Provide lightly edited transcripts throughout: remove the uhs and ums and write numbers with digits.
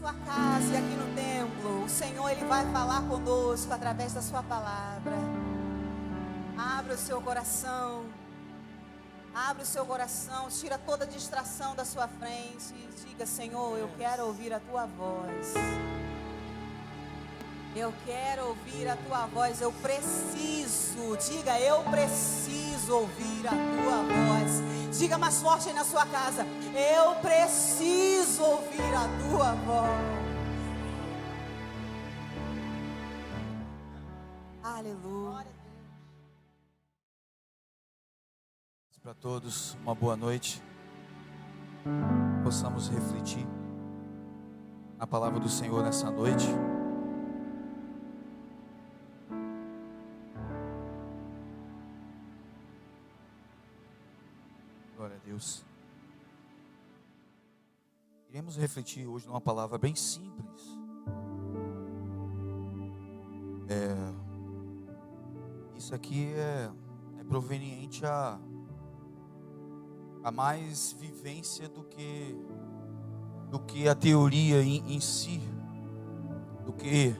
sua casa e aqui no templo, o Senhor Ele vai falar conosco através da sua palavra. Abra o seu coração. Abra o seu coração, tira toda distração da sua frente e diga: Senhor, eu quero ouvir a tua voz. Eu quero ouvir a tua voz, eu preciso. Diga: eu preciso ouvir a tua voz. Diga mais forte aí na sua casa: eu preciso ouvir a tua voz. Aleluia. Para todos, uma boa noite. Possamos refletir a palavra do Senhor nessa noite. Glória a Deus. Iremos refletir hoje numa palavra bem simples. Isso aqui é proveniente a mais vivência do que a teoria em si, do que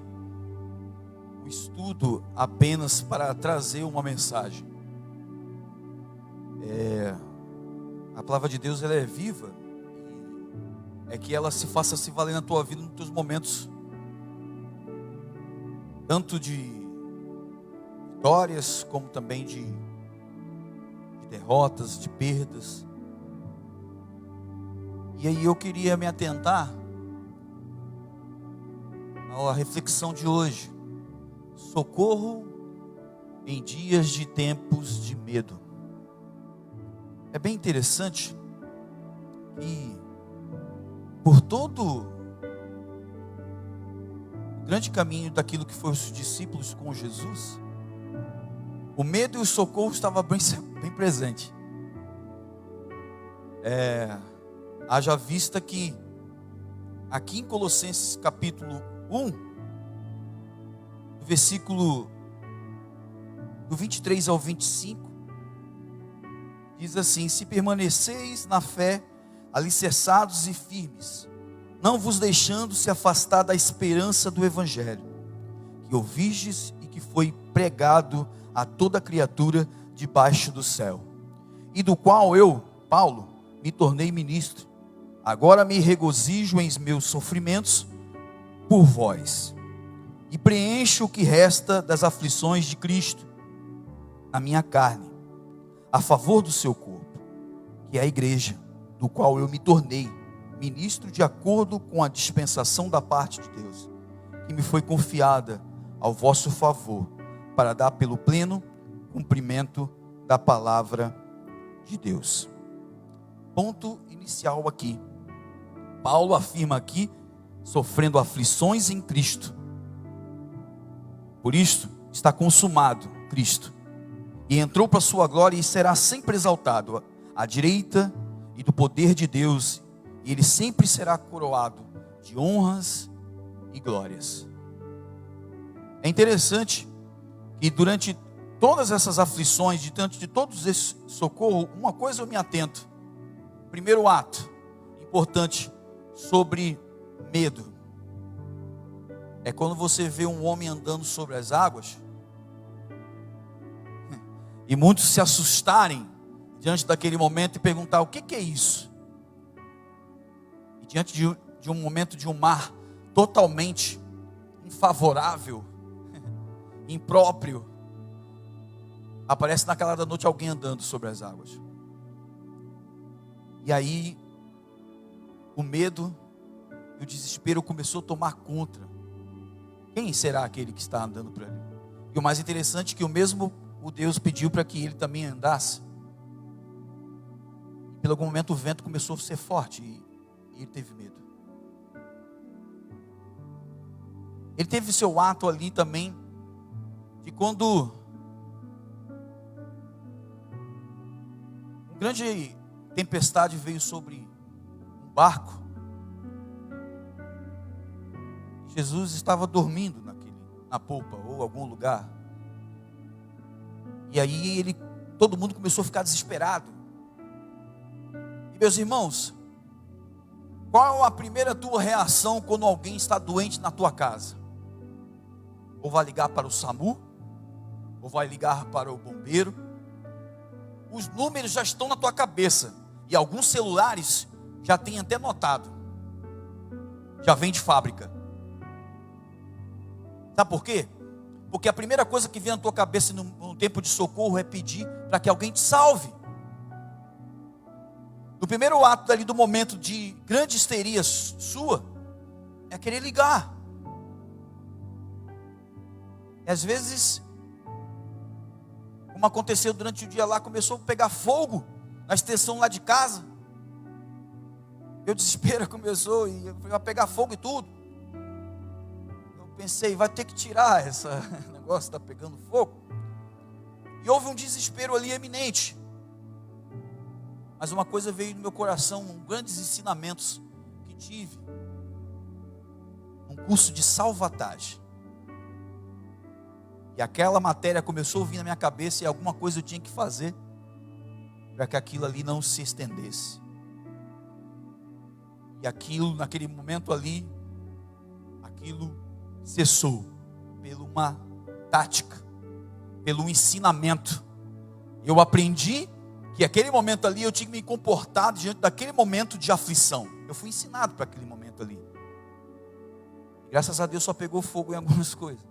o estudo apenas para trazer uma mensagem. A palavra de Deus, ela é viva, é que ela se faça se valer na tua vida, nos teus momentos, tanto de vitórias, como também de derrotas, de perdas. E aí eu queria me atentar à reflexão de hoje: socorro em dias de tempos de medo. É bem interessante que, por todo o grande caminho daquilo que foram os discípulos com Jesus, o medo e o socorro estavam bem presente. Haja vista que aqui em Colossenses capítulo 1, versículo do 23 ao 25, diz assim: se permaneceis na fé, alicerçados e firmes, não vos deixando se afastar da esperança do evangelho, que ouvistes e que foi pregado a toda criatura debaixo do céu, e do qual eu, Paulo, me tornei ministro. Agora me regozijo em meus sofrimentos por vós, e preencho o que resta das aflições de Cristo na minha carne, a favor do seu corpo, que é a igreja, do qual eu me tornei ministro de acordo com a dispensação da parte de Deus, que me foi confiada ao vosso favor, para dar pelo pleno cumprimento da palavra de Deus. Ponto inicial aqui. Paulo afirma aqui, sofrendo aflições em Cristo. Por isso, está consumado Cristo. E entrou para a sua glória e será sempre exaltado à direita e do poder de Deus. E ele sempre será coroado de honras e glórias. É interessante que durante todas essas aflições, diante de todos esses socorro, uma coisa eu me atento. Primeiro ato importante sobre medo é quando você vê um homem andando sobre as águas e muitos se assustarem diante daquele momento e perguntar: o que é isso? E diante de um momento de um mar totalmente infavorável, impróprio, aparece na calada da noite alguém andando sobre as águas. E aí o medo e o desespero começou a tomar conta. Quem será aquele que está andando por ali? E o mais interessante é que o Deus pediu para que ele também andasse. E pelo algum momento o vento começou a ser forte e ele teve medo. Ele teve seu ato ali também, de quando uma grande tempestade veio sobre um barco. Jesus estava dormindo na polpa ou algum lugar. E aí todo mundo começou a ficar desesperado. E meus irmãos, Qual a primeira tua reação quando alguém está doente na tua casa? Ou vai ligar para o SAMU? Ou vai ligar para o bombeiro? Os números já estão na tua cabeça. E alguns celulares já têm até notado. Já vem de fábrica. Sabe por quê? Porque a primeira coisa que vem na tua cabeça no tempo de socorro é pedir para que alguém te salve. No primeiro ato ali do momento de grande histeria sua, é querer ligar. E às vezes, como aconteceu durante o dia lá, começou a pegar fogo na extensão lá de casa. Meu desespero começou e vai pegar fogo e tudo. Eu pensei, vai ter que tirar esse negócio, está pegando fogo. E houve um desespero ali eminente. Mas uma coisa veio no meu coração, grandes ensinamentos que tive. Um curso de salvatagem. E aquela matéria começou a vir na minha cabeça e alguma coisa eu tinha que fazer para que aquilo ali não se estendesse. E aquilo, naquele momento ali, aquilo cessou. Pela uma tática, pelo ensinamento. Eu aprendi que aquele momento ali eu tinha que me comportar diante daquele momento de aflição. Eu fui ensinado para aquele momento ali. Graças a Deus só pegou fogo em algumas coisas,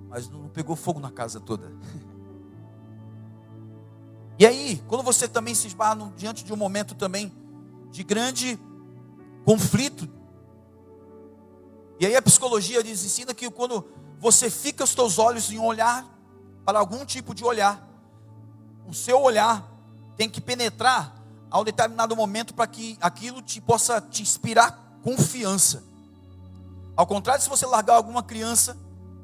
mas não pegou fogo na casa toda. E aí, quando você também se esbarra diante de um momento também de grande conflito, e aí a psicologia ensina que quando você fica os teus olhos em olhar para algum tipo de olhar, o seu olhar tem que penetrar a um determinado momento para que aquilo possa te inspirar confiança. Ao contrário, se você largar alguma criança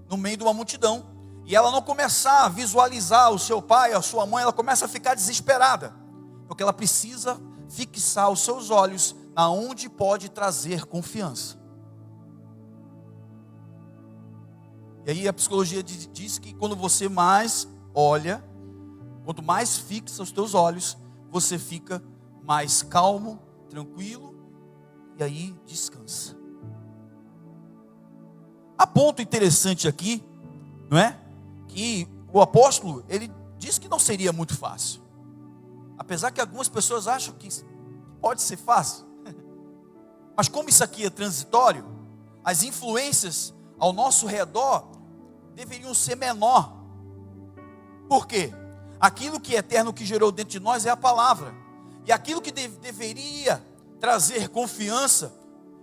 no meio de uma multidão e ela não começar a visualizar o seu pai, a sua mãe, ela começa a ficar desesperada, porque ela precisa fixar os seus olhos aonde pode trazer confiança. E aí a psicologia diz que quando você mais olha, quanto mais fixa os teus olhos, você fica mais calmo, tranquilo, e aí descansa. Há ponto interessante aqui, não é? Que o apóstolo, ele disse que não seria muito fácil. Apesar que algumas pessoas acham que pode ser fácil. Mas como isso aqui é transitório, as influências ao nosso redor deveriam ser menor. Por quê? Aquilo que é eterno, que gerou dentro de nós é a palavra. E aquilo que deveria trazer confiança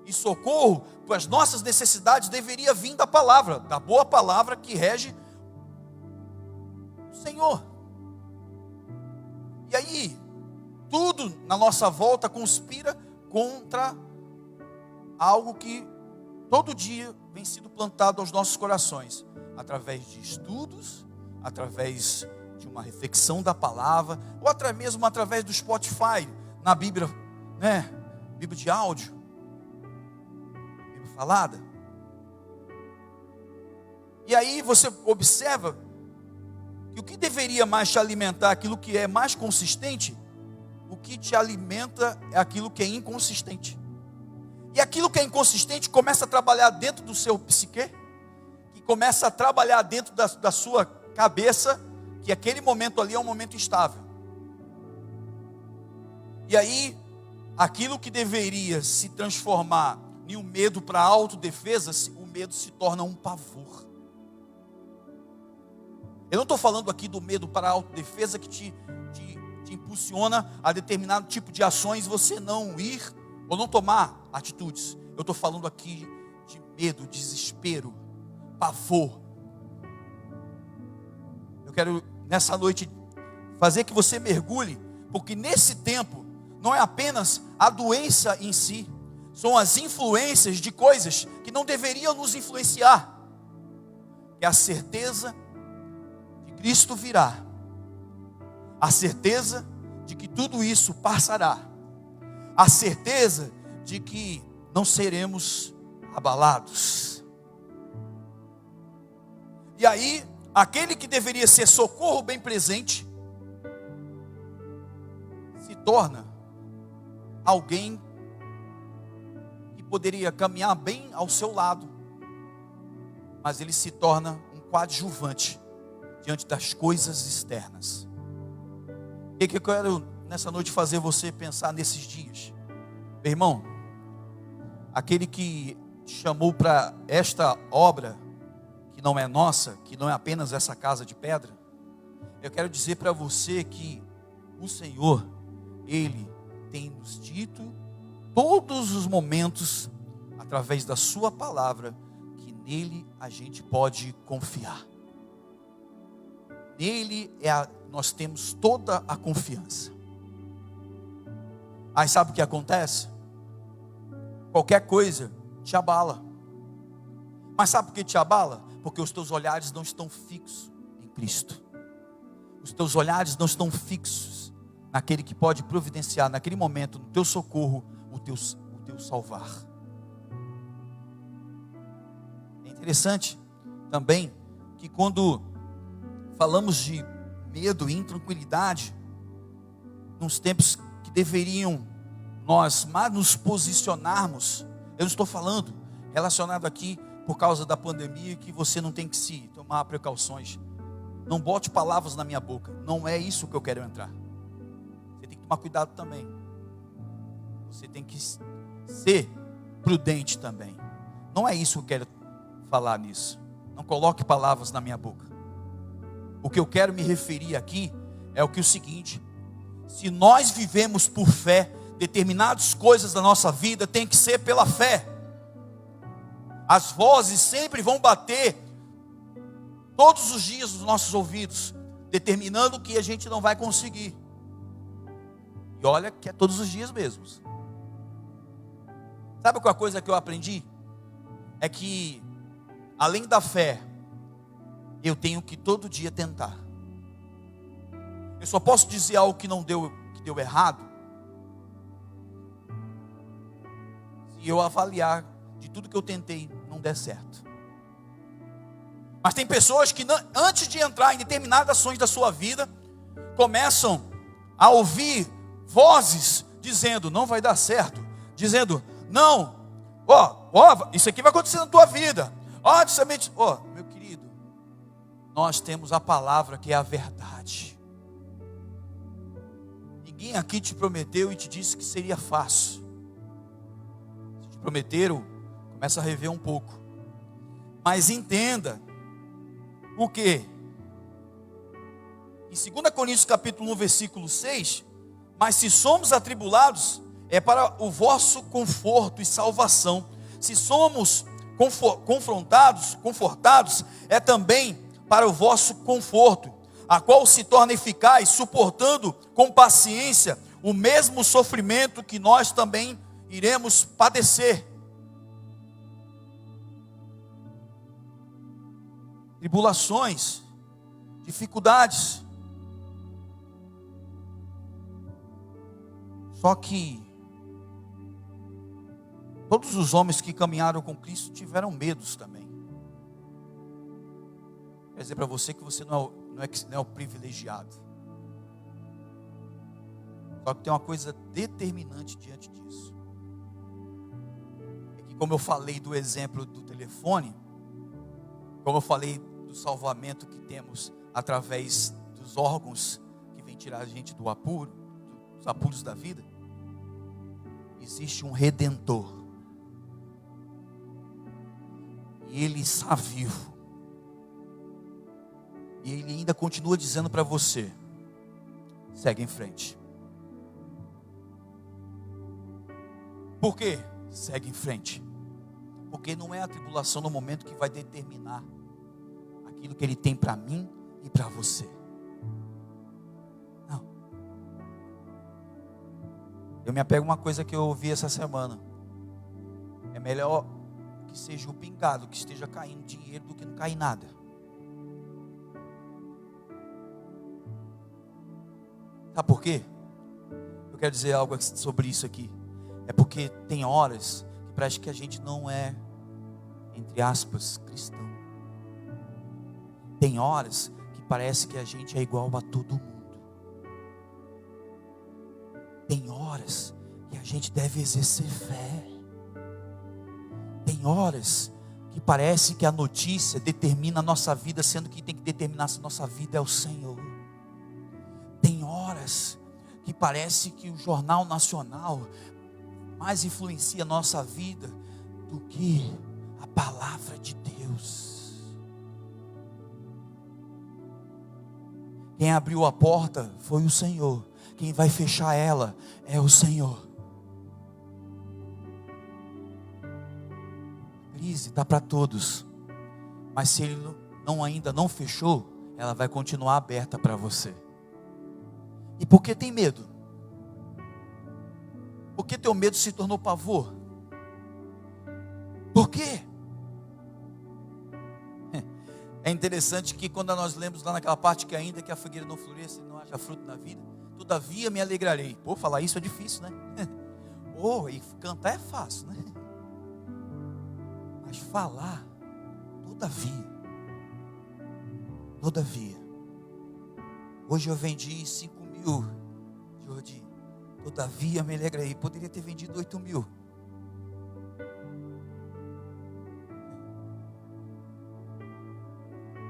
e socorro para as nossas necessidades deveria vir da palavra, da boa palavra que rege o Senhor. E aí, tudo na nossa volta conspira contra algo que todo dia vem sendo plantado aos nossos corações, através de estudos, através de uma reflexão da palavra, ou até mesmo através do Spotify, na Bíblia, né? Bíblia de áudio, Bíblia falada. E aí você observa que o que deveria mais te alimentar, aquilo que é mais consistente, o que te alimenta é aquilo que é inconsistente. E aquilo que é inconsistente começa a trabalhar dentro do seu psique, que começa a trabalhar dentro da sua cabeça, que aquele momento ali é um momento instável. E aí, aquilo que deveria se transformar em um medo para a autodefesa, o medo se torna um pavor. Eu não estou falando aqui do medo para a autodefesa que te impulsiona a determinado tipo de ações, você não ir ou não tomar atitudes. Eu estou falando aqui de medo, desespero, pavor. Eu quero nessa noite fazer que você mergulhe, porque nesse tempo não é apenas a doença em si, são as influências de coisas que não deveriam nos influenciar. É a certeza de que Cristo virá, a certeza de que tudo isso passará, a certeza de que não seremos abalados. E aí, aquele que deveria ser socorro bem presente, se torna alguém poderia caminhar bem ao seu lado, mas ele se torna um coadjuvante diante das coisas externas. O que eu quero nessa noite fazer você pensar nesses dias? Meu irmão, aquele que chamou para esta obra, que não é nossa, que não é apenas essa casa de pedra, eu quero dizer para você que o Senhor, Ele tem nos dito todos os momentos, através da sua palavra, que nele a gente pode confiar. Nele nós temos toda a confiança. Aí sabe o que acontece? Qualquer coisa te abala. Mas sabe por que te abala? Porque os teus olhares não estão fixos em Cristo. Os teus olhares não estão fixos naquele que pode providenciar naquele momento, no teu socorro, o teu salvar. É interessante também que quando falamos de medo e intranquilidade, nos tempos que deveriam nós mais nos posicionarmos, eu não estou falando relacionado aqui por causa da pandemia, que você não tem que se tomar precauções. Não bote palavras na minha boca, não é isso que eu quero entrar. Você tem que tomar cuidado também. Você tem que ser prudente também. Não é isso que eu quero falar nisso. Não coloque palavras na minha boca. O que eu quero me referir aqui é o seguinte: se nós vivemos por fé, determinadas coisas da nossa vida tem que ser pela fé. As vozes sempre vão bater todos os dias nos nossos ouvidos, determinando que a gente não vai conseguir. E olha que é todos os dias mesmo. Sabe qual a coisa que eu aprendi? É que além da fé, eu tenho que todo dia tentar. Eu só posso dizer algo que deu errado, se eu avaliar de tudo que eu tentei não der certo. Mas tem pessoas que antes de entrar em determinadas ações da sua vida, começam a ouvir vozes dizendo: não vai dar certo, dizendo: não, isso aqui vai acontecer na tua vida. Meu querido, nós temos a palavra que é a verdade. Ninguém aqui te prometeu e te disse que seria fácil. Se te prometeram, começa a rever um pouco. Mas entenda o quê? Em 2 Coríntios capítulo 1, versículo 6, mas se somos atribulados, é para o vosso conforto e salvação. Se somos confortados, é também para o vosso conforto, a qual se torna eficaz, suportando com paciência o mesmo sofrimento que nós também iremos padecer. Tribulações, dificuldades. Só que todos os homens que caminharam com Cristo tiveram medos também. Quer dizer para você que você não é o privilegiado. Só que tem uma coisa determinante diante disso. É que, como eu falei do exemplo do telefone, como eu falei do salvamento que temos através dos órgãos que vem tirar a gente dos apuros da vida, existe um Redentor. E Ele está vivo. E Ele ainda continua dizendo para você: segue em frente. Por quê? Segue em frente. Porque não é a tribulação no momento que vai determinar aquilo que Ele tem para mim e para você. Não. Eu me apego a uma coisa que eu ouvi essa semana. É melhor que seja o pingado que esteja caindo dinheiro do que não cair nada. Sabe por quê? Eu quero dizer algo sobre isso aqui. É porque tem horas que parece que a gente não é, entre aspas, cristão. Tem horas que parece que a gente é igual a todo mundo. Tem horas que a gente deve exercer fé. Tem horas que parece que a notícia determina a nossa vida, sendo que quem tem que determinar a nossa vida é o Senhor. Tem horas que parece que o Jornal Nacional mais influencia a nossa vida do que a palavra de Deus. Quem abriu a porta foi o Senhor. Quem vai fechar ela é o Senhor. A crise está para todos, mas se Ele ainda não fechou, ela vai continuar aberta para você. E por que tem medo? Por que teu medo se tornou pavor? Por quê? É interessante que quando nós lemos lá naquela parte que ainda que a figueira não floresça e não haja fruto na vida, todavia me alegrarei. Pô, falar isso é difícil, né? E cantar é fácil, né? Mas falar, todavia. Hoje eu vendi 5.000, Jordi. Todavia me alegrarei. Poderia ter vendido 8.000.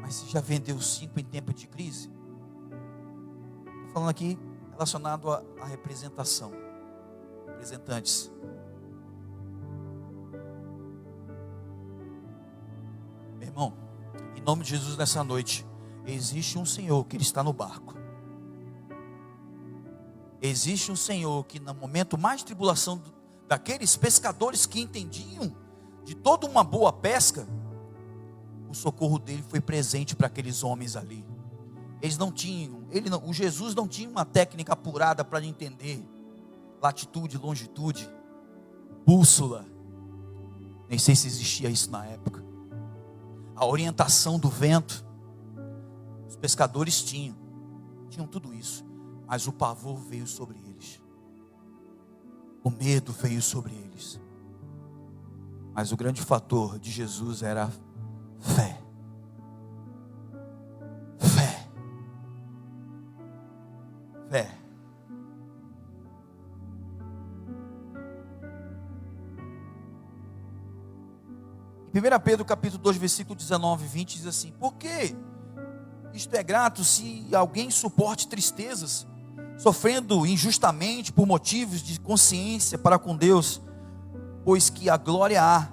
Mas se já vendeu 5 em tempo de crise, estou falando aqui relacionado à representação, representantes. Meu irmão, em nome de Jesus, nessa noite, existe um Senhor que Ele está no barco. Existe um Senhor que no momento mais de tribulação daqueles pescadores que entendiam de toda uma boa pesca, o socorro dele foi presente para aqueles homens ali. Eles não tinham, o Jesus não tinha uma técnica apurada para entender latitude, longitude, bússola. Nem sei se existia isso na época. A orientação do vento. Os pescadores tinham tudo isso, mas o pavor veio sobre eles. O medo veio sobre eles. Mas o grande fator de Jesus era fé. Fé. Em 1 Pedro capítulo 2, versículo 19 e 20 diz assim: por que isto é grato se alguém suporte tristezas, sofrendo injustamente por motivos de consciência para com Deus, pois que a glória há,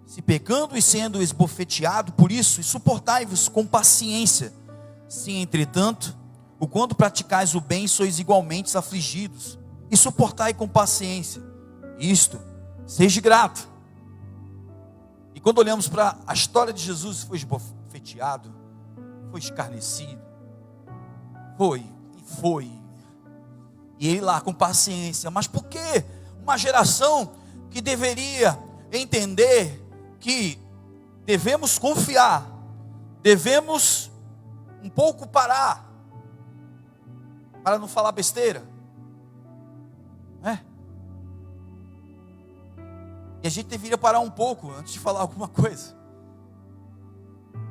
se pecando e sendo esbofeteado por isso, e suportai-vos com paciência. Se entretanto, o quanto praticais o bem, sois igualmente afligidos, e suportai com paciência. Isto, seja grato. E quando olhamos para a história de Jesus, foi esbofeteado, foi escarnecido, foi, e ele lá com paciência. Mas por que uma geração que deveria entender que devemos confiar, devemos um pouco parar, para não falar besteira, né? E a gente deveria parar um pouco antes de falar alguma coisa,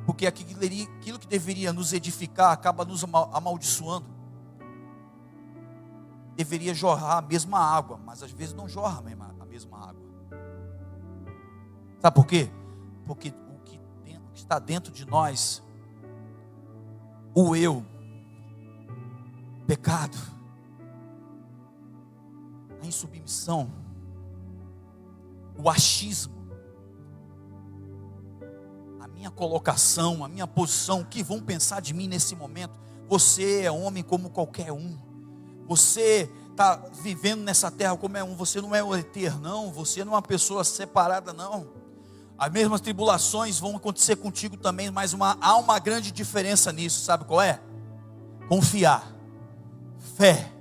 porque aquilo que deveria nos edificar acaba nos amaldiçoando. Deveria jorrar a mesma água, mas às vezes não jorra a mesma água. Sabe por quê? Porque o que está dentro de nós, o eu, pecado, a insubmissão, o achismo, a minha colocação, a minha posição, o que vão pensar de mim nesse momento? Você é homem como qualquer um. Você está vivendo nessa terra como é um. Você não é um ET, não. Você não é uma pessoa separada, não. As mesmas tribulações vão acontecer contigo também, mas há uma grande diferença nisso. Sabe qual é? Confiar, fé,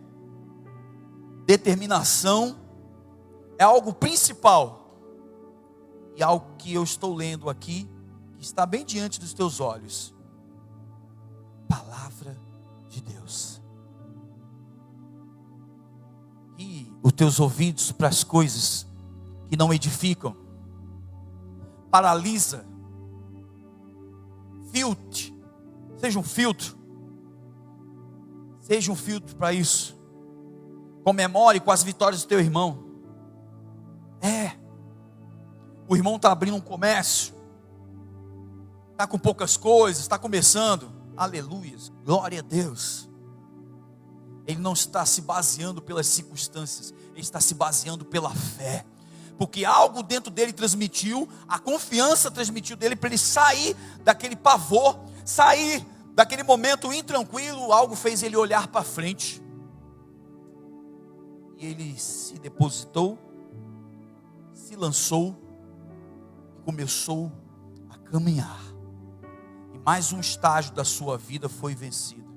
determinação é algo principal. E algo que eu estou lendo aqui, que está bem diante dos teus olhos. Palavra de Deus. E os teus ouvidos para as coisas que não edificam. Paralisa. Filtre. Seja um filtro. Seja um filtro para isso. Comemore com as vitórias do teu irmão. O irmão está abrindo um comércio, está com poucas coisas, está começando. Aleluia, glória a Deus. Ele não está se baseando pelas circunstâncias, ele está se baseando pela fé. Porque algo dentro dele transmitiu, a confiança transmitiu dele para ele sair daquele pavor, sair daquele momento intranquilo. Algo fez ele olhar para frente. E ele se depositou, se lançou e começou a caminhar. E mais um estágio da sua vida foi vencido.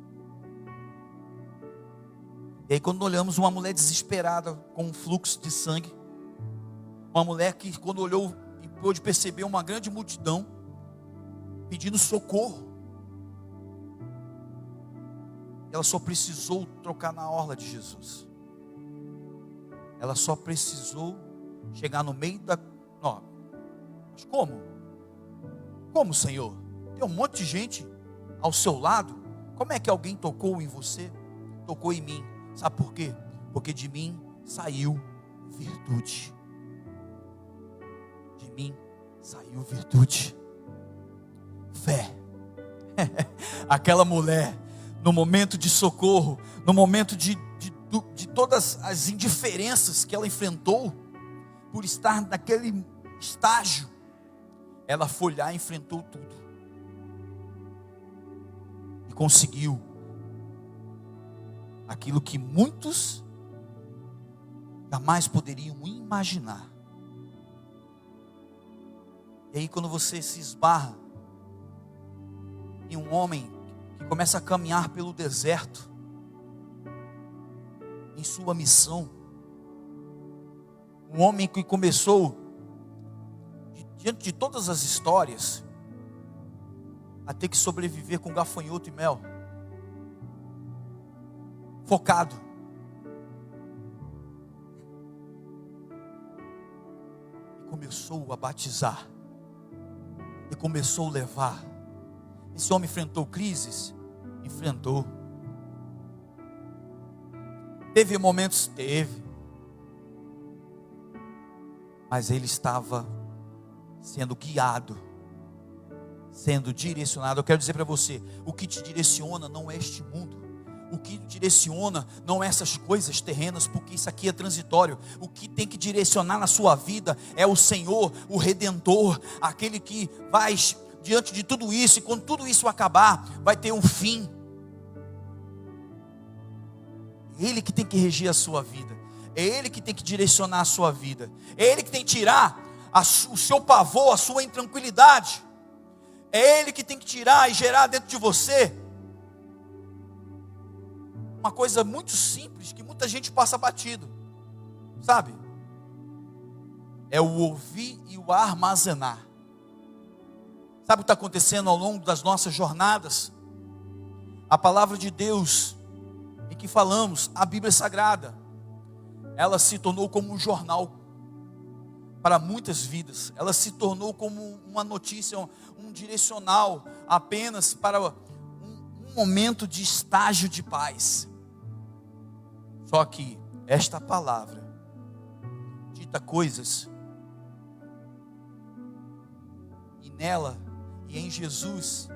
E aí quando olhamos uma mulher desesperada com um fluxo de sangue, uma mulher que quando olhou e pôde perceber uma grande multidão pedindo socorro, ela só precisou trocar na orla de Jesus. Ela só precisou chegar no meio da... Não, mas como? Como, Senhor? Tem um monte de gente ao seu lado. Como é que alguém tocou em você? Tocou em mim. Sabe por quê? Porque de mim saiu virtude. De mim saiu virtude. Fé. Aquela mulher, no momento de socorro, no momento de todas as indiferenças que ela enfrentou, por estar naquele estágio, ela foi lá e enfrentou tudo. E conseguiu aquilo que muitos jamais poderiam imaginar. E aí quando você se esbarra em um homem que começa a caminhar pelo deserto, em sua missão, um homem que começou, diante de todas as histórias, a ter que sobreviver com gafanhoto e mel, focado, e começou a batizar, e começou a levar. Esse homem enfrentou crises? Enfrentou. Teve momentos? Teve. Mas ele estava sendo guiado, sendo direcionado. Eu quero dizer para você, o que te direciona não é este mundo. O que direciona não é essas coisas terrenas, porque isso aqui é transitório. O que tem que direcionar na sua vida é o Senhor, o Redentor, aquele que vai diante de tudo isso, e quando tudo isso acabar, vai ter um fim. É Ele que tem que regir a sua vida, é Ele que tem que direcionar a sua vida, é Ele que tem que tirar o seu pavor, a sua intranquilidade, é Ele que tem que tirar e gerar dentro de você uma coisa muito simples, que muita gente passa batido, sabe? É o ouvir e o armazenar. Sabe o que está acontecendo ao longo das nossas jornadas? A palavra de Deus, em que falamos, a Bíblia Sagrada, ela se tornou como um jornal para muitas vidas. Ela se tornou como uma notícia, um direcional apenas para um momento de estágio de paz. Só que esta palavra dita coisas, e nela e em Jesus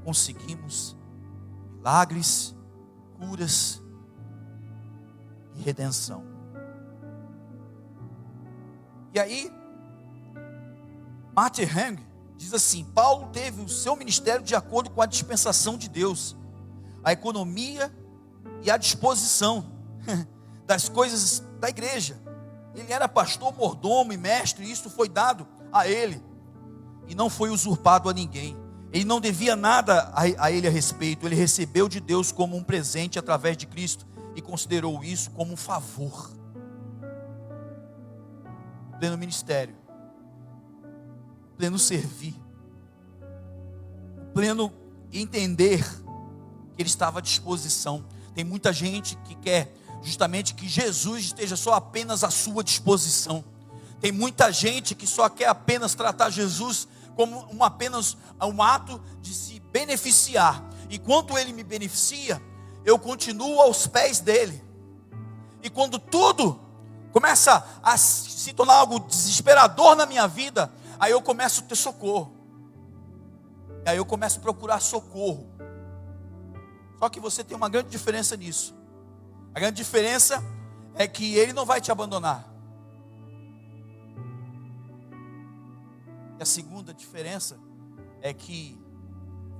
conseguimos milagres, curas e redenção. E aí, Martin Heng diz assim: Paulo teve o seu ministério de acordo com a dispensação de Deus, a economia e a disposição das coisas da igreja. Ele era pastor, mordomo e mestre, e isso foi dado a ele, e não foi usurpado a ninguém. Ele não devia nada a ele a respeito. Ele recebeu de Deus como um presente através de Cristo, e considerou isso como um favor. Pleno ministério, pleno servir, pleno entender que ele estava à disposição. Tem muita gente que quer justamente que Jesus esteja só apenas à sua disposição. Tem muita gente que só quer apenas tratar Jesus como apenas um ato de se beneficiar. E quando ele me beneficia, eu continuo aos pés dele. E quando tudo começa a se tornar algo desesperador na minha vida, aí eu começo a ter socorro. Aí eu começo a procurar socorro. Só que você tem uma grande diferença nisso. A grande diferença é que Ele não vai te abandonar. E a segunda diferença é que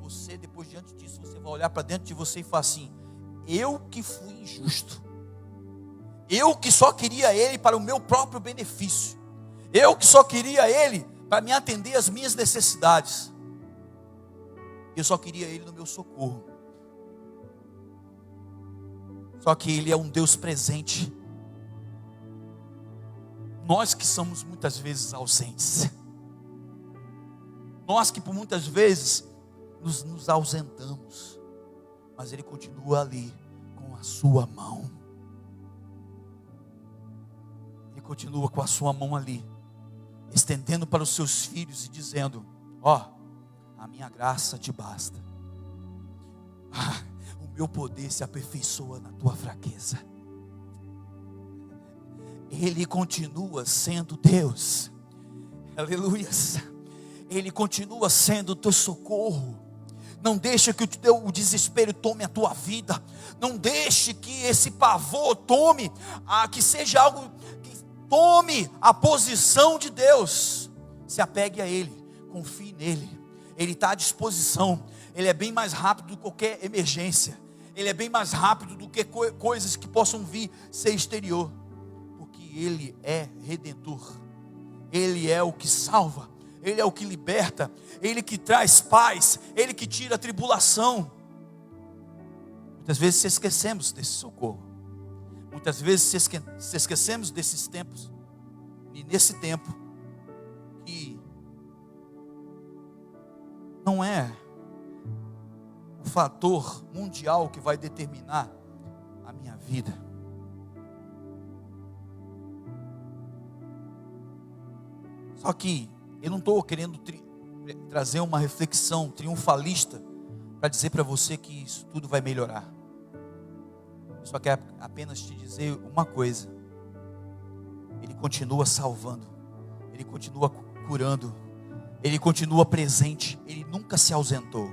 você, depois diante disso, você vai olhar para dentro de você e falar assim: eu que fui injusto, eu que só queria Ele para o meu próprio benefício, eu que só queria Ele para me atender às minhas necessidades, eu só queria Ele no meu socorro. Só que Ele é um Deus presente. Nós que somos muitas vezes ausentes, nós que por muitas vezes nos ausentamos, mas Ele continua ali com a sua mão. Ele continua com a sua mão ali, estendendo para os seus filhos e dizendo: ó, a minha graça te basta. O meu poder se aperfeiçoa na tua fraqueza. Ele continua sendo Deus. Aleluias. Ele continua sendo o teu socorro. Não deixe que o desespero tome a tua vida. Não deixe que esse pavor tome, que seja algo que tome a posição de Deus. Se apegue a Ele, confie nele. Ele está à disposição. Ele é bem mais rápido do que qualquer emergência. Ele é bem mais rápido do que coisas que possam vir ser exterior. Porque Ele é redentor. Ele é o que salva. Ele é o que liberta. Ele que traz paz. Ele que tira a tribulação. Muitas vezes se esquecemos desse socorro. Muitas vezes se esquecemos desses tempos. E nesse tempo que não é o fator mundial que vai determinar a minha vida. Só que eu não estou querendo trazer uma reflexão triunfalista para dizer para você que isso tudo vai melhorar. Eu só quero apenas te dizer uma coisa: Ele continua salvando, Ele continua curando, Ele continua presente, Ele nunca se ausentou.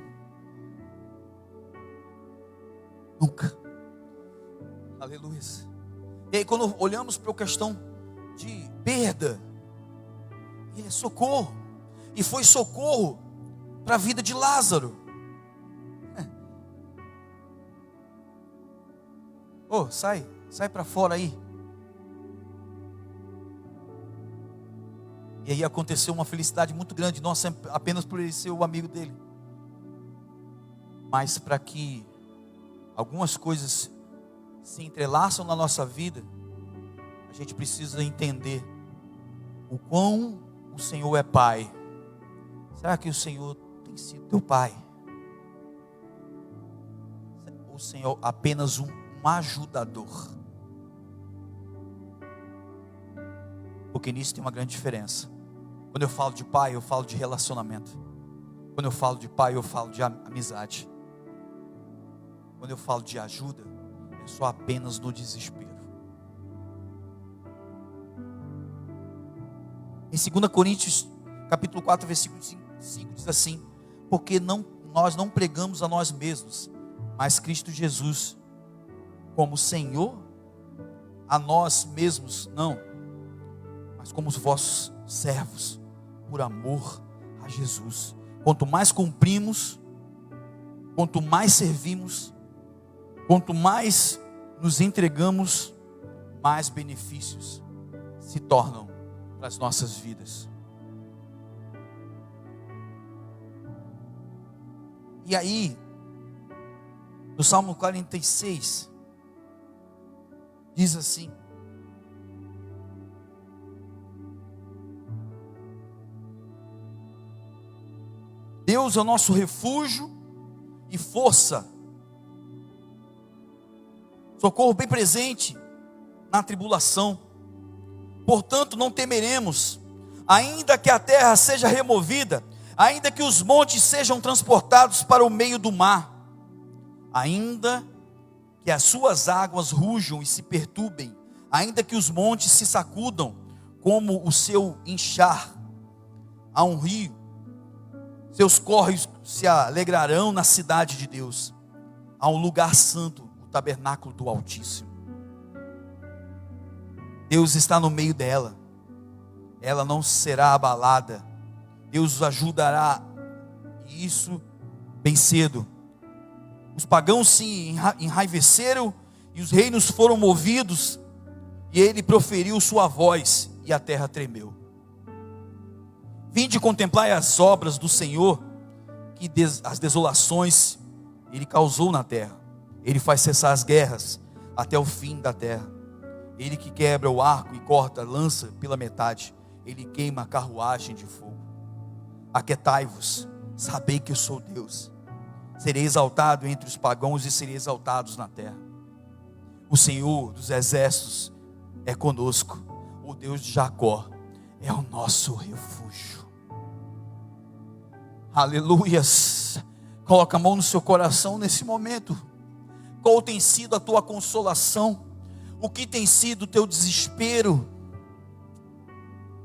Nunca. Aleluia. E aí quando olhamos para a questão de perda, Ele é socorro. E foi socorro para a vida de Lázaro. Oh, sai para fora aí. E aí aconteceu uma felicidade muito grande, não apenas por ele ser o amigo dele, mas para que algumas coisas se entrelaçam na nossa vida, a gente precisa entender o quão o Senhor é Pai. Será que o Senhor tem sido teu Pai? O Senhor apenas um ajudador? Porque nisso tem uma grande diferença. Quando eu falo de pai, eu falo de relacionamento. Quando eu falo de pai, eu falo de amizade. Quando eu falo de ajuda, é só apenas no desespero. Em 2 Coríntios, capítulo 4, versículo 5, diz assim: porque nós não pregamos a nós mesmos, mas Cristo Jesus como Senhor, a nós mesmos não, mas como os vossos servos, por amor a Jesus. Quanto mais cumprimos, quanto mais servimos, quanto mais nos entregamos, mais benefícios se tornam para as nossas vidas. E aí, no Salmo 46, diz assim: Deus é o nosso refúgio e força, socorro bem presente na tribulação. Portanto, não temeremos, ainda que a terra seja removida, ainda que os montes sejam transportados para o meio do mar, ainda que as suas águas rujam e se perturbem, Ainda que os montes se sacudam como o seu inchar, há um rio, seus córregos se alegrarão na cidade de Deus. Há um lugar santo, o tabernáculo do Altíssimo. Deus está no meio dela. Ela não será abalada. Deus os ajudará. E isso bem cedo. Os pagãos se enraiveceram e os reinos foram movidos. E ele proferiu sua voz e a terra tremeu. Vinde contemplar as obras do Senhor, que as desolações Ele causou na terra. Ele faz cessar as guerras até o fim da terra. Ele que quebra o arco e corta a lança pela metade. Ele queima a carruagem de fogo. Aquietai-vos, sabei que eu sou Deus. Serei exaltado entre os pagãos e serei exaltados na terra. O Senhor dos exércitos é conosco. O Deus de Jacó é o nosso refúgio. Aleluias. Coloca a mão no seu coração nesse momento. Qual tem sido a tua consolação? O que tem sido o teu desespero?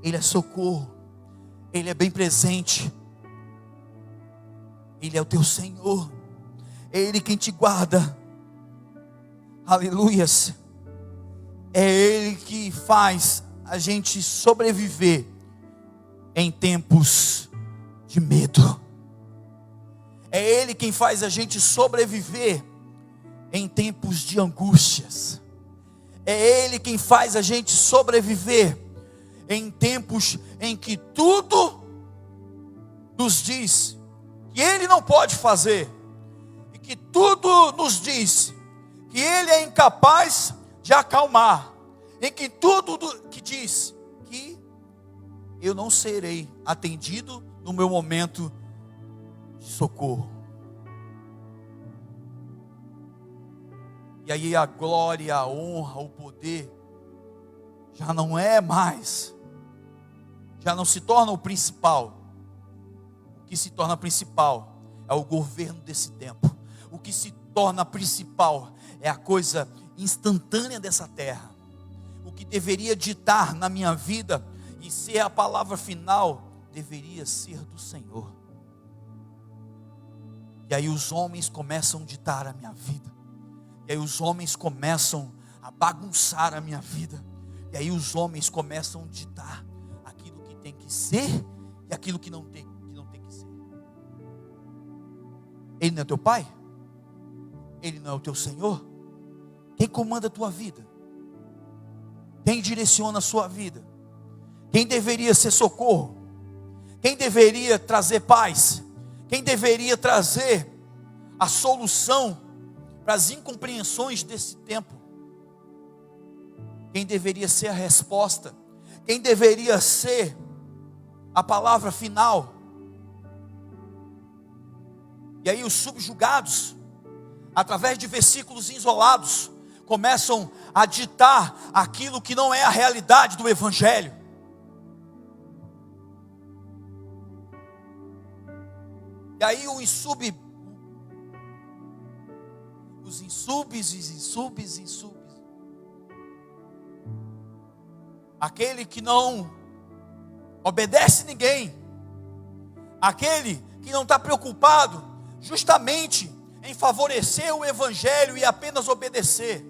Ele é socorro. Ele é bem presente. Ele é o teu Senhor. É Ele quem te guarda. Aleluias. É Ele que faz a gente sobreviver em tempos de medo. É Ele quem faz a gente sobreviver em tempos de angústias. É Ele quem faz a gente sobreviver em tempos em que tudo nos diz que Ele não pode fazer, e que tudo nos diz que Ele é incapaz de acalmar, em que tudo que diz que eu não serei atendido no meu momento de socorro. E aí a glória, a honra, o poder já não é mais, já não se torna o principal. O que se torna principal é o governo desse tempo. O que se torna principal é a coisa instantânea dessa terra. O que deveria ditar na minha vida e ser a palavra final deveria ser do Senhor. E aí os homens começam a ditar a minha vida. E aí os homens começam a bagunçar a minha vida. E aí os homens começam a ditar aquilo que tem que ser e aquilo que não tem que ser. Ele não é teu pai? Ele não é o teu Senhor? Quem comanda a tua vida? Quem direciona a sua vida? Quem deveria ser socorro? Quem deveria trazer paz? Quem deveria trazer a solução para as incompreensões desse tempo? Quem deveria ser a resposta? Quem deveria ser a palavra final? E aí os subjugados, através de versículos isolados, começam a ditar aquilo que não é a realidade do Evangelho. E aí os insubes, aquele que não obedece ninguém, aquele que não está preocupado justamente em favorecer o Evangelho e apenas obedecer,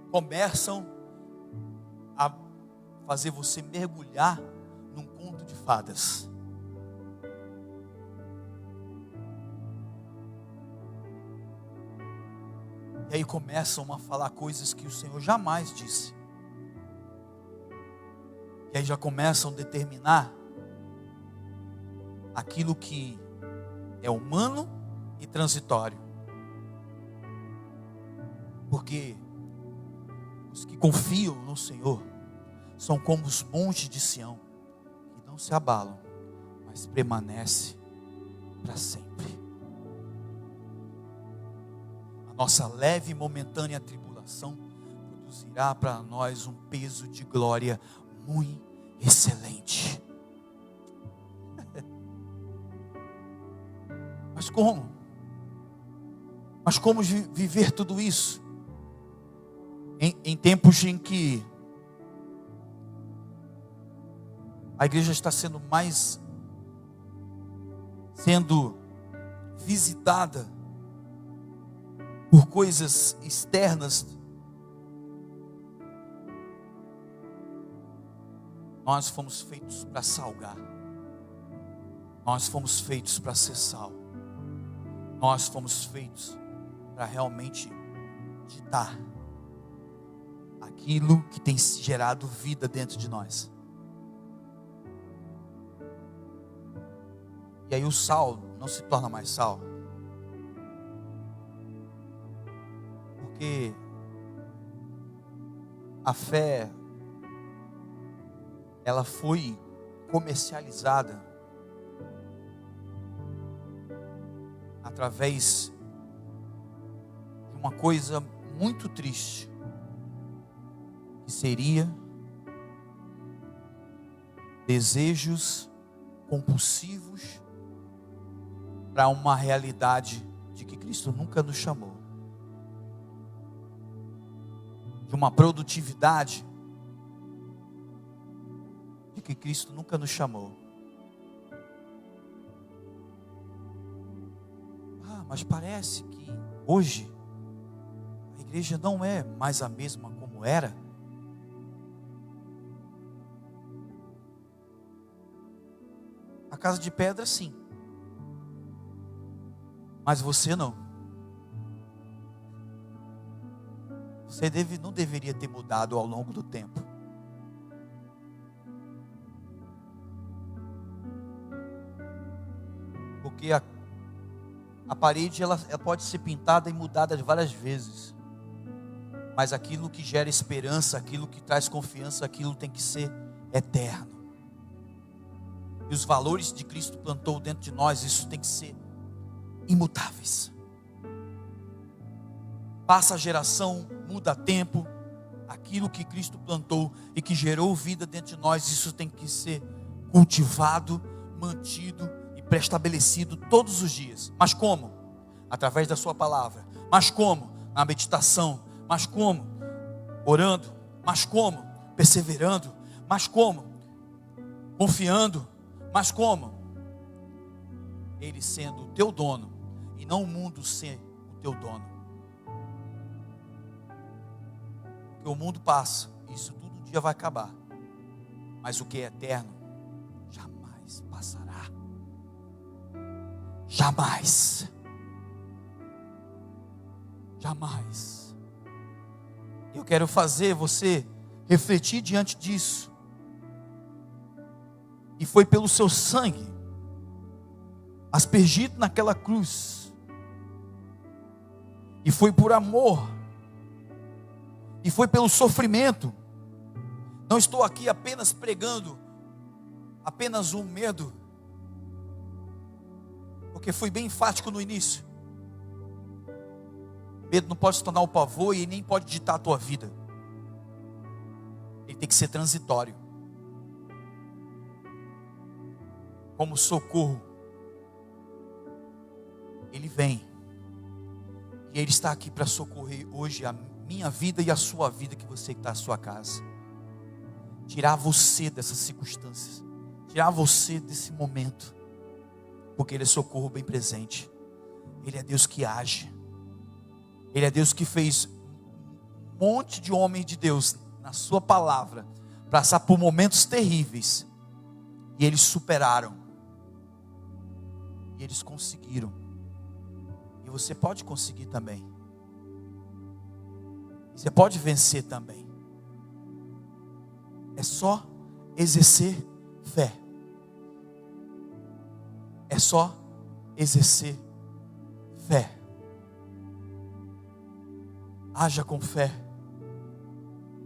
começam a fazer você mergulhar num conto de fadas. E aí começam a falar coisas que o Senhor jamais disse. E aí já começam a determinar aquilo que é humano e transitório. Porque os que confiam no Senhor são como os montes de Sião, que não se abalam, mas permanecem para sempre. A nossa leve e momentânea tribulação produzirá para nós um peso de glória muito excelente. Mas como? Mas como viver tudo isso? em tempos em que a igreja está sendo visitada por coisas externas, nós fomos feitos para salgar, nós fomos feitos para ser sal, nós fomos feitos para realmente ditar aquilo que tem gerado vida dentro de nós. E aí o sal não se torna mais sal, porque a fé, ela foi comercializada através de uma coisa muito triste, que seria desejos compulsivos para uma realidade de que Cristo nunca nos chamou, de uma produtividade de que Cristo nunca nos chamou. Mas parece que hoje a igreja não é mais a mesma como era. A casa de pedra, sim, mas você não. Você não deveria ter mudado ao longo do tempo. Porque a parede ela pode ser pintada e mudada várias vezes, mas aquilo que gera esperança, aquilo que traz confiança, aquilo tem que ser eterno. E os valores de Cristo plantou dentro de nós, isso tem que ser imutáveis. Passa a geração, muda tempo, aquilo que Cristo plantou e que gerou vida dentro de nós, isso tem que ser cultivado, mantido e pré-estabelecido todos os dias. Mas como? Através da sua palavra. Mas como? Na meditação. Mas como? Orando. Mas como? Perseverando. Mas como? Confiando. Mas como? Ele sendo o teu dono e não o mundo ser o teu dono. Porque o mundo passa, isso tudo um dia vai acabar, mas o que é eterno jamais passará. Jamais. Jamais. Eu quero fazer você refletir diante disso. E foi pelo seu sangue aspergido naquela cruz, e foi por amor, e foi pelo sofrimento. Não estou aqui apenas pregando apenas um medo, porque fui bem enfático no início. O medo não pode se tornar o pavor e nem pode ditar a tua vida. Ele tem que ser transitório. Como socorro, Ele vem, e Ele está aqui para socorrer hoje a minha vida e a sua vida, que você está na sua casa. Tirar você dessas circunstâncias, tirar você desse momento, porque Ele é socorro bem presente. Ele é Deus que age. Ele é Deus que fez um monte de homens de Deus na sua palavra passar por momentos terríveis, e eles superaram, e eles conseguiram. E você pode conseguir também. Você pode vencer também. É só exercer fé. É só exercer fé. Haja com fé.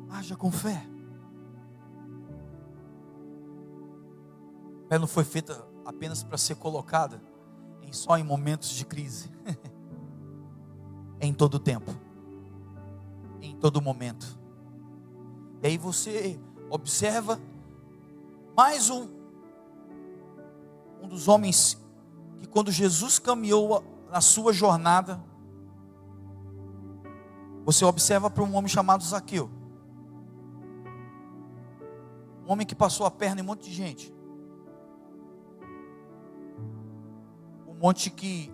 Haja com fé. A fé não foi feita apenas para ser colocada só em momentos de crise. Em todo tempo, em todo momento. E aí você observa mais um dos homens que, quando Jesus caminhou na sua jornada, Você observa para um homem chamado Zaqueu. Um homem que passou a perna em um monte de gente. Um monte que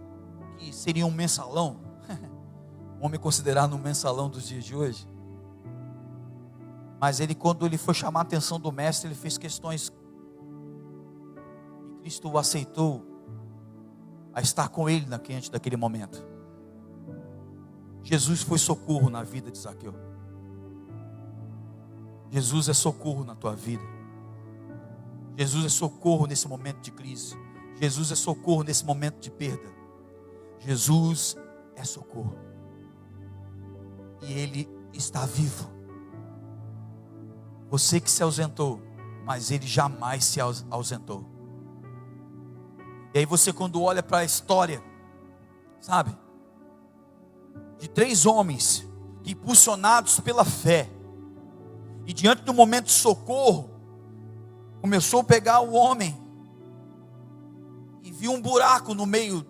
seria um mensalão. Um homem considerado um mensalão dos dias de hoje. Mas ele, quando ele foi chamar a atenção do mestre, ele fez questões. E Cristo o aceitou a estar com ele diante daquele momento. Jesus foi socorro na vida de Zaqueu. Jesus é socorro na tua vida. Jesus é socorro nesse momento de crise. Jesus é socorro nesse momento de perda. Jesus é socorro. E Ele está vivo. Você que se ausentou, mas Ele jamais se ausentou. E aí você, quando olha para a história, sabe, de 3 homens que, impulsionados pela fé, e diante do momento de socorro, começou a pegar o homem e viu um buraco no meio,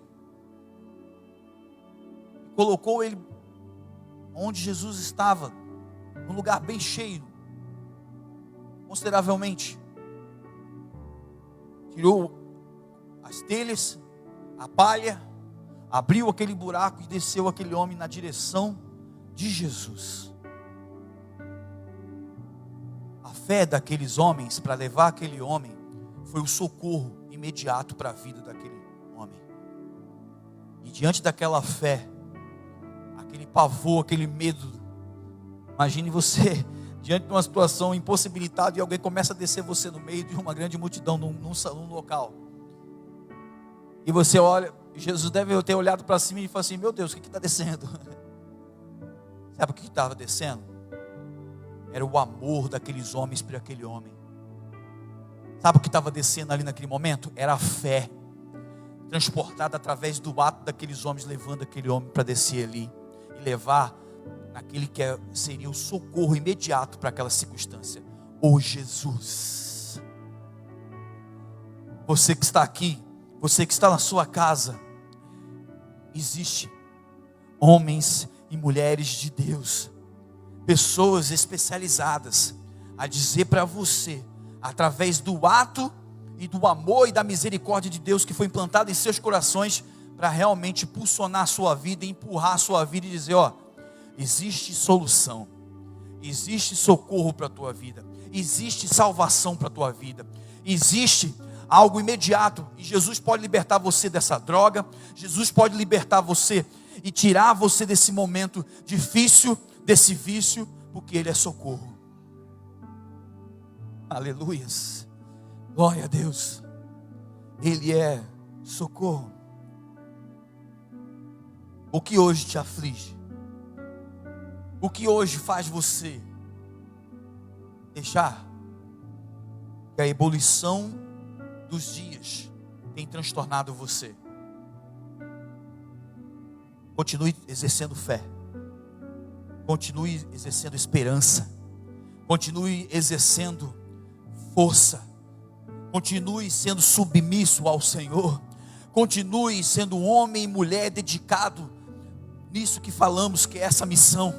e colocou ele onde Jesus estava, num lugar bem cheio, consideravelmente. Tirou as telhas, a palha, abriu aquele buraco e desceu aquele homem na direção de Jesus. A fé daqueles homens para levar aquele homem foi o socorro imediato para a vida daquele homem. E diante daquela fé, aquele pavor, aquele medo, imagine você diante de uma situação impossibilitada e alguém começa a descer você no meio de uma grande multidão num local. E você olha, Jesus deve ter olhado para cima e falado assim: meu Deus, o que está descendo? Sabe o que estava descendo? Era o amor daqueles homens por aquele homem. Sabe o que estava descendo ali naquele momento? Era a fé, transportada através do ato daqueles homens, levando aquele homem para descer ali e levar naquele que seria o socorro imediato para aquela circunstância. Oh Jesus, você que está aqui, você que está na sua casa, existe homens e mulheres de Deus, pessoas especializadas a dizer para você, através do ato e do amor e da misericórdia de Deus que foi implantado em seus corações, para realmente impulsionar a sua vida, empurrar a sua vida e dizer: ó, existe solução, existe socorro para a tua vida, existe salvação para a tua vida, existe algo imediato, e Jesus pode libertar você dessa droga, Jesus pode libertar você e tirar você desse momento difícil, desse vício, porque Ele é socorro. Aleluias, glória a Deus, Ele é socorro. O que hoje te aflige? O que hoje faz você deixar que a ebulição dos dias tem transtornado você? Continue exercendo fé, continue exercendo esperança, continue exercendo força, continue sendo submisso ao Senhor, continue sendo um homem e mulher dedicado nisso que falamos, que é essa missão,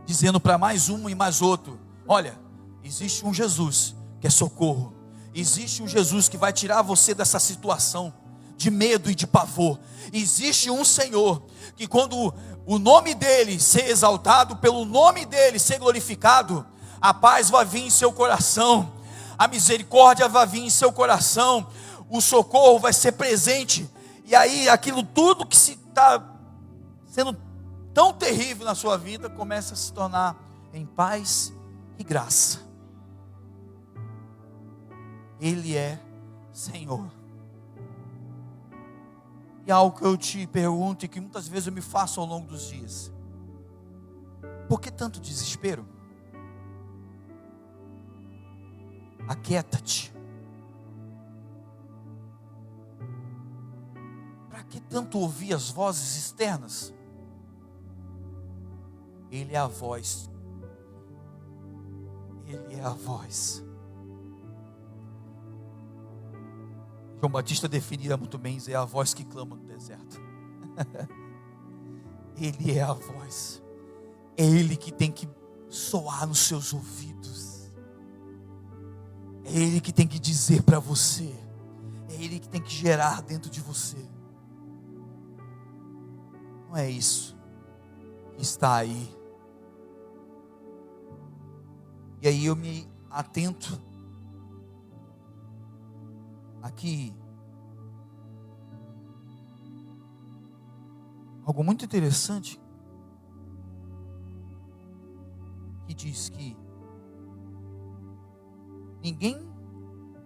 dizendo para mais um e mais outro: olha, existe um Jesus que é socorro, existe um Jesus que vai tirar você dessa situação de medo e de pavor, existe um Senhor que, quando o nome dele ser exaltado, pelo nome dele ser glorificado, a paz vai vir em seu coração, a misericórdia vai vir em seu coração, o socorro vai ser presente, e aí aquilo tudo que se está sendo tão terrível na sua vida começa a se tornar em paz e graça. Ele é Senhor. E algo que eu te pergunto e que muitas vezes eu me faço ao longo dos dias: por que tanto desespero? Aquieta-te. Para que tanto ouvir as vozes externas? Ele é a voz. Ele é a voz. João Batista definia muito bem, dizer: é a voz que clama no deserto. Ele é a voz. É Ele que tem que soar nos seus ouvidos. É Ele que tem que dizer para você. É Ele que tem que gerar dentro de você. Não é isso que está aí. E aí eu me atento aqui. Algo muito interessante que diz que ninguém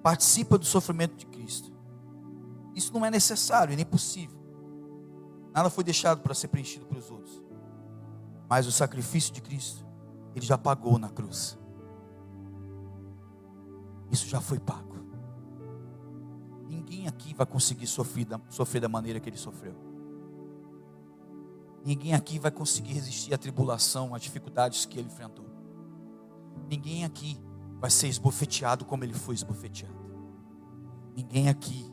participa do sofrimento de Cristo. Isso não é necessário, nem possível. Nada foi deixado para ser preenchido para os outros. Mas o sacrifício de Cristo, Ele já pagou na cruz. Isso já foi pago. Ninguém aqui vai conseguir sofrer da maneira que Ele sofreu. Ninguém aqui vai conseguir resistir à tribulação, às dificuldades que Ele enfrentou. Ninguém aqui vai ser esbofeteado como Ele foi esbofeteado. Ninguém aqui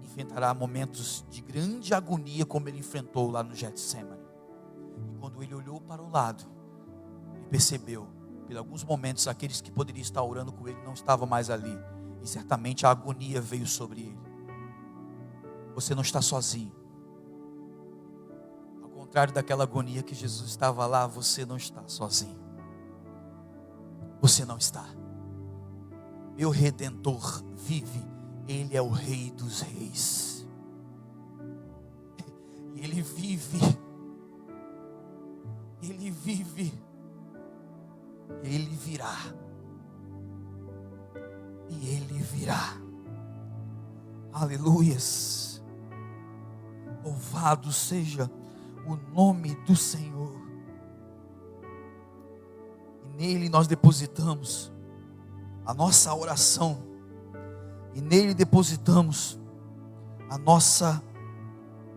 enfrentará momentos de grande agonia como Ele enfrentou lá no Getsemane. E quando Ele olhou para o lado, Ele percebeu, por alguns momentos, aqueles que poderiam estar orando com Ele não estavam mais ali. E certamente a agonia veio sobre Ele. Você não está sozinho. Ao contrário daquela agonia que Jesus estava lá, você não está sozinho. Você não está. Meu Redentor vive. Ele é o Rei dos Reis. Ele vive. Ele vive. Ele virá. E Ele virá. Aleluias. Louvado seja o nome do Senhor. E nele nós depositamos a nossa oração. E nele depositamos a nossa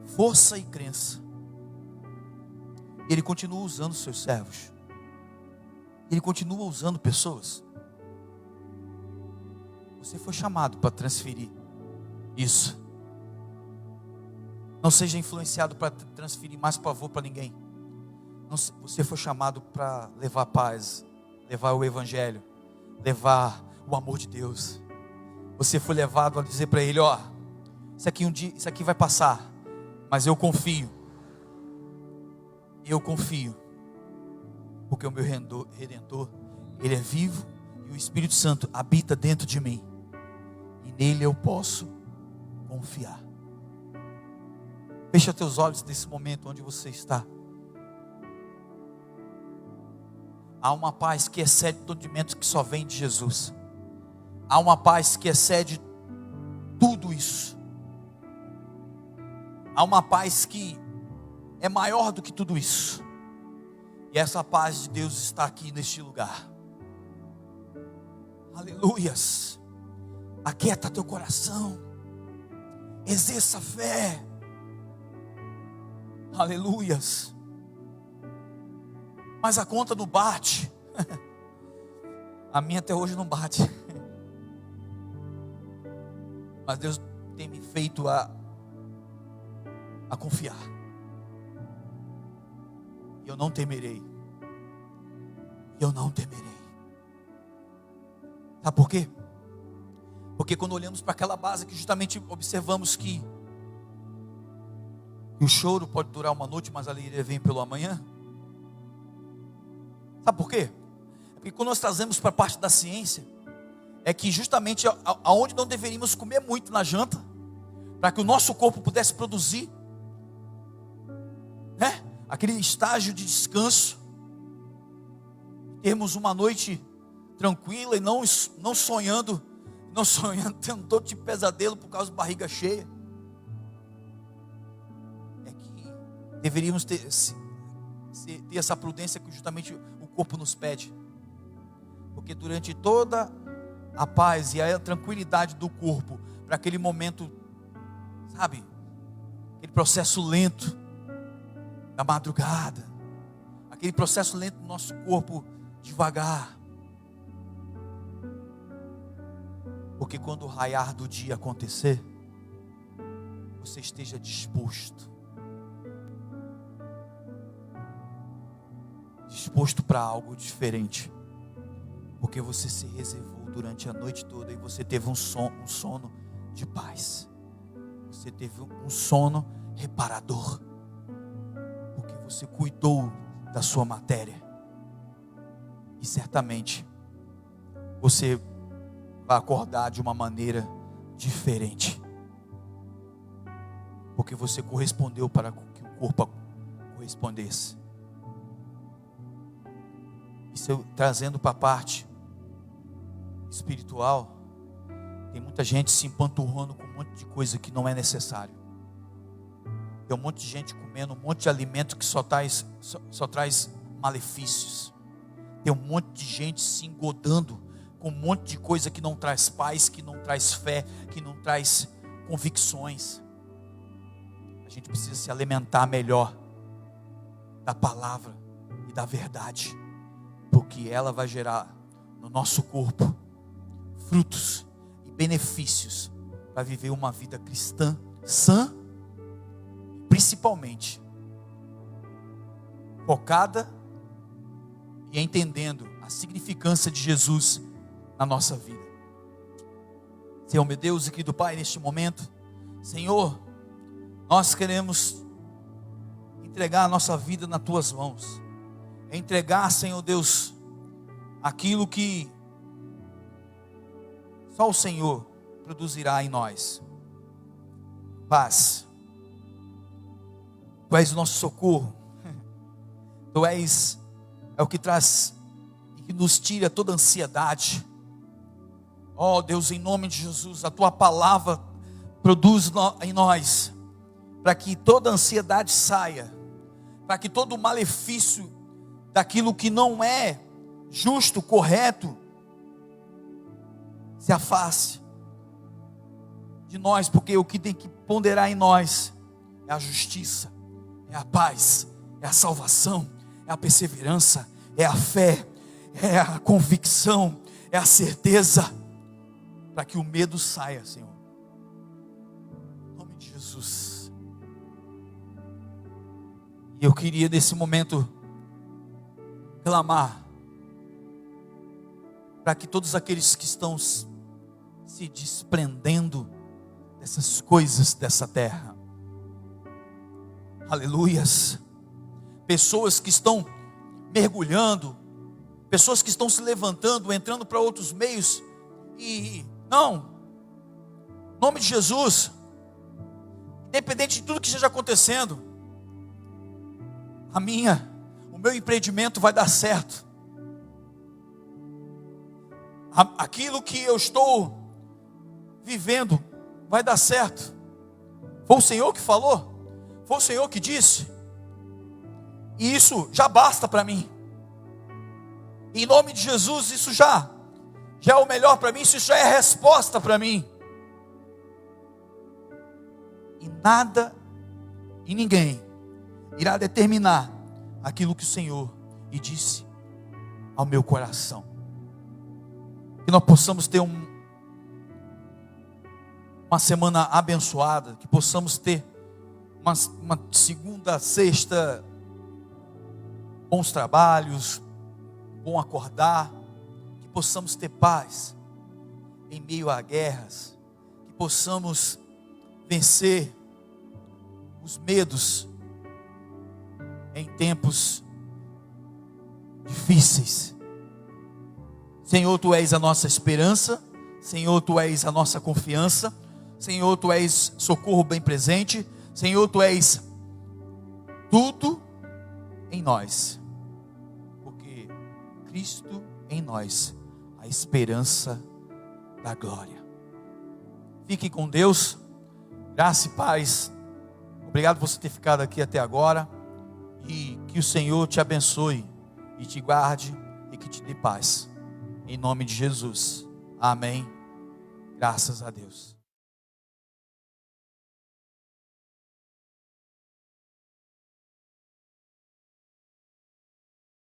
força e crença. Ele continua usando seus servos. Ele continua usando pessoas. Você foi chamado para transferir isso. Não seja influenciado para transferir mais pavor para ninguém. Você foi chamado para levar paz, levar o evangelho, levar o amor de Deus. Você foi levado a dizer para ele, ó, isso aqui vai passar, mas eu confio. Eu confio. Porque o meu Redentor, Ele é vivo e o Espírito Santo habita dentro de mim. E nele eu posso confiar. Fecha teus olhos nesse momento onde você está. Há uma paz que excede todo entendimento que só vem de Jesus. Há uma paz que excede tudo isso. Há uma paz que é maior do que tudo isso. E essa paz de Deus está aqui neste lugar. Aleluias. Aquieta teu coração. Exerça fé. Aleluias. Mas a conta não bate. A minha até hoje não bate. Mas Deus tem me feito a confiar. E eu não temerei. Eu não temerei. Sabe por quê? Porque quando olhamos para aquela base que justamente observamos que o choro pode durar uma noite, mas a alegria vem pelo amanhã. Sabe por quê? Porque quando nós trazemos para a parte da ciência, é que justamente aonde não deveríamos comer muito na janta, para que o nosso corpo pudesse produzir, né, aquele estágio de descanso, termos uma noite tranquila e não sonhando, tendo todo tipo de pesadelo por causa de barriga cheia. É que deveríamos ter essa prudência que justamente o corpo nos pede. Porque durante toda a paz e a tranquilidade do corpo, para aquele momento, sabe, aquele processo lento da madrugada, aquele processo lento do nosso corpo devagar. Porque quando o raiar do dia acontecer, você esteja disposto. disposto para algo diferente, porque você se reservou durante a noite toda e você teve um sono de paz. Você teve um sono reparador, porque você cuidou da sua matéria. E certamente você vai acordar de uma maneira diferente, porque você correspondeu para que o corpo correspondesse. Isso trazendo para a parte espiritual, tem muita gente se empanturrando com um monte de coisa que não é necessário. Tem um monte de gente comendo um monte de alimento que só traz malefícios. Tem um monte de gente se engodando com um monte de coisa que não traz paz, que não traz fé, que não traz convicções. A gente precisa se alimentar melhor da palavra e da verdade, porque ela vai gerar no nosso corpo frutos e benefícios para viver uma vida cristã sã, principalmente focada e entendendo a significância de Jesus na nossa vida. Senhor meu Deus e querido Pai, neste momento, Senhor, nós queremos entregar a nossa vida nas Tuas mãos, entregar, Senhor Deus, aquilo que só o Senhor produzirá em nós. Paz. Tu és o nosso socorro. Tu és o que traz e que nos tira toda ansiedade. Oh Deus, em nome de Jesus, a Tua palavra produz em nós, para que toda ansiedade saia, para que todo malefício daquilo que não é justo, correto, se afaste de nós, porque o que tem que ponderar em nós é a justiça, é a paz, é a salvação, é a perseverança, é a fé, é a convicção, é a certeza, para que o medo saia, Senhor, em nome de Jesus. E eu queria nesse momento clamar para que todos aqueles que estão se desprendendo dessas coisas dessa terra, aleluias, pessoas que estão mergulhando, pessoas que estão se levantando, entrando para outros meios, e não, em nome de Jesus, independente de tudo que esteja acontecendo, o meu empreendimento vai dar certo. Aquilo que eu estou vivendo vai dar certo. Foi o Senhor que falou, foi o Senhor que disse, e isso já basta para mim. Em nome de Jesus, isso já é o melhor para mim, isso já é a resposta para mim. E nada e ninguém irá determinar aquilo que o Senhor lhe disse ao meu coração. Que nós possamos ter uma semana abençoada, que possamos ter uma segunda, sexta, bons trabalhos, bom acordar, que possamos ter paz em meio a guerras, que possamos vencer os medos em tempos difíceis. Senhor, Tu és a nossa esperança, Senhor, Tu és a nossa confiança, Senhor, Tu és socorro bem presente, Senhor, Tu és tudo em nós, porque Cristo em nós, a esperança da glória. Fiquem com Deus, graça e paz. Obrigado por você ter ficado aqui até agora, e que o Senhor te abençoe e te guarde e que te dê paz. Em nome de Jesus. Amém. Graças a Deus.